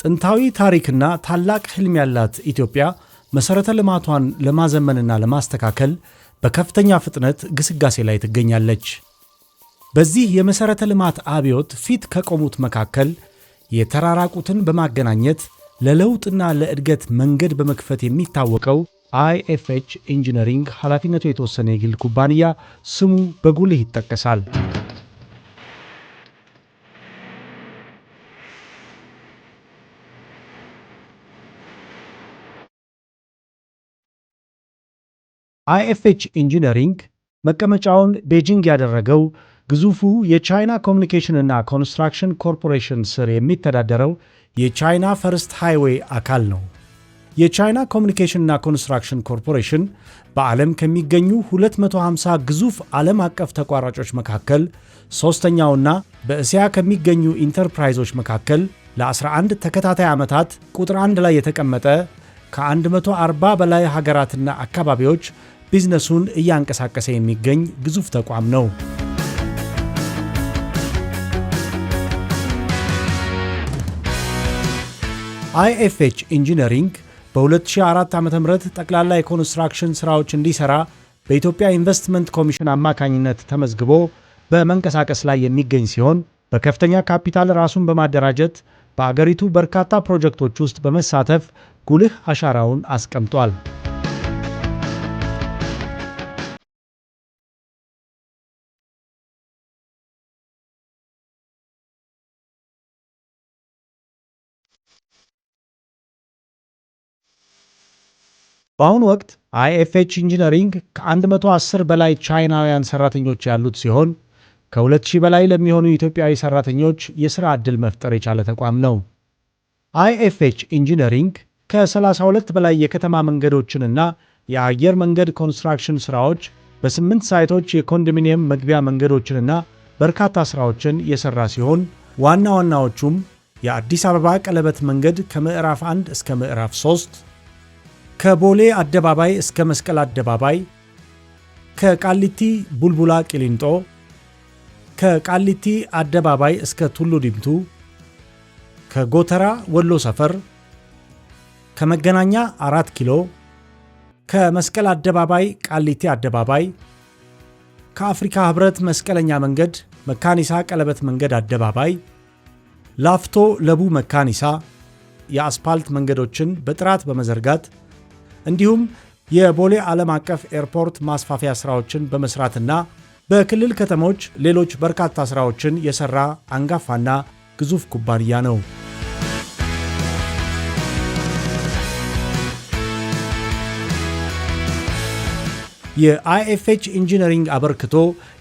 ጥንታዊ ታሪክና ታላቅ ህልም ያላት ኢትዮጵያ መሰረተ ልማቷን ለማዘመንና ለማስተካከል በከፍተኛ ፍጥነት ግስጋሴ ላይ ትገኛለች። በዚህ የመሰረተ ልማት አብዮት ፊት ከቆሙት መካከል የተራራቁትን በማገናኘት ለለውጥና ለእድገት መንገድ በመክፈት የሚታወቀው IFH ኢንጂነሪንግ ኃላፊነቱ የተወሰነ የግል ኩባንያ ስሙ በጉልህ ይጠቀሳል። IFH ኢንጂነሪንግ መቀመጫውን ቤጂንግ ያደረገው ግዙፉ የቻይና ኮሚኒኬሽን እና ኮንስትራክሽን ኮርፖሬሽን ስር የሚተዳደረው የቻይና ፈርስት ሃይዌይ አካል ነው። የቻይና ኮሚኒኬሽን እና ኮንስትራክሽን ኮርፖሬሽን በዓለም ከሚገኙ 250 ግዙፍ ዓለም አቀፍ ተቋራጮች መካከል ሶስተኛውና በእስያ ከሚገኙ ኢንተርፕራይዞች መካከል ለ11 ተከታታይ ዓመታት ቁጥር 1 ላይ የተቀመጠ ከ140 በላይ ሀገራትና አካባቢዎች ቢዝነሱን እያንቀሳቀሰ የሚገኝ ግዙፍ ተቋም ነው። IFH ኢንጂነሪንግ በ2004 ዓ.ም ጠቅላላ የኮንስትራክሽን ሥራዎች እንዲሠራ በኢትዮጵያ ኢንቨስትመንት ኮሚሽን አማካኝነት ተመዝግቦ በመንቀሳቀስ ላይ የሚገኝ ሲሆን በከፍተኛ ካፒታል ራሱን በማደራጀት በአገሪቱ በርካታ ፕሮጀክቶች ውስጥ በመሳተፍ ጉልህ አሻራውን አስቀምጧል። በአሁኑ ወቅት IFH ኢንጂነሪንግ ከ110 በላይ ቻይናውያን ሰራተኞች ያሉት ሲሆን ከ2000 በላይ ለሚሆኑ ኢትዮጵያዊ ሰራተኞች የሥራ ዕድል መፍጠር የቻለ ተቋም ነው። IFH ኢንጂነሪንግ ከ32 በላይ የከተማ መንገዶችንና የአየር መንገድ ኮንስትራክሽን ሥራዎች፣ በ8 ሳይቶች የኮንዶሚኒየም መግቢያ መንገዶችንና በርካታ ሥራዎችን የሠራ ሲሆን ዋና ዋናዎቹም የአዲስ አበባ ቀለበት መንገድ ከምዕራፍ 1 እስከ ምዕራፍ 3፣ ከቦሌ አደባባይ እስከ መስቀል አደባባይ፣ ከቃሊቲ ቡልቡላ ቂሊንጦ፣ ከቃሊቲ አደባባይ እስከ ቱሉ ዲምቱ፣ ከጎተራ ወሎ ሰፈር፣ ከመገናኛ 4 ኪሎ፣ ከመስቀል አደባባይ ቃሊቲ አደባባይ፣ ከአፍሪካ ህብረት መስቀለኛ መንገድ መካኒሳ ቀለበት መንገድ አደባባይ፣ ላፍቶ ለቡ መካኒሳ የአስፓልት መንገዶችን በጥራት በመዘርጋት እንዲሁም የቦሌ ዓለም አቀፍ ኤርፖርት ማስፋፊያ ሥራዎችን በመስራትና በክልል ከተሞች ሌሎች በርካታ ሥራዎችን የሠራ አንጋፋና ግዙፍ ኩባንያ ነው። የIFH ኢንጂነሪንግ አበርክቶ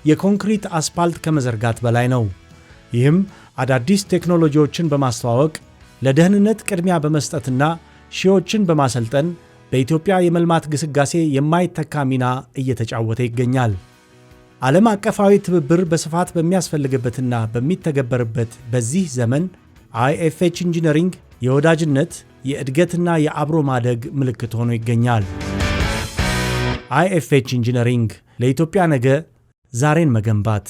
የኮንክሪት አስፓልት ከመዘርጋት በላይ ነው። ይህም አዳዲስ ቴክኖሎጂዎችን በማስተዋወቅ ለደህንነት ቅድሚያ በመስጠትና ሺዎችን በማሰልጠን በኢትዮጵያ የመልማት ግስጋሴ የማይተካ ሚና እየተጫወተ ይገኛል። ዓለም አቀፋዊ ትብብር በስፋት በሚያስፈልግበትና በሚተገበርበት በዚህ ዘመን IFH ኢንጂነሪንግ የወዳጅነት የእድገትና የአብሮ ማደግ ምልክት ሆኖ ይገኛል። IFH ኢንጂነሪንግ ለኢትዮጵያ ነገ ዛሬን መገንባት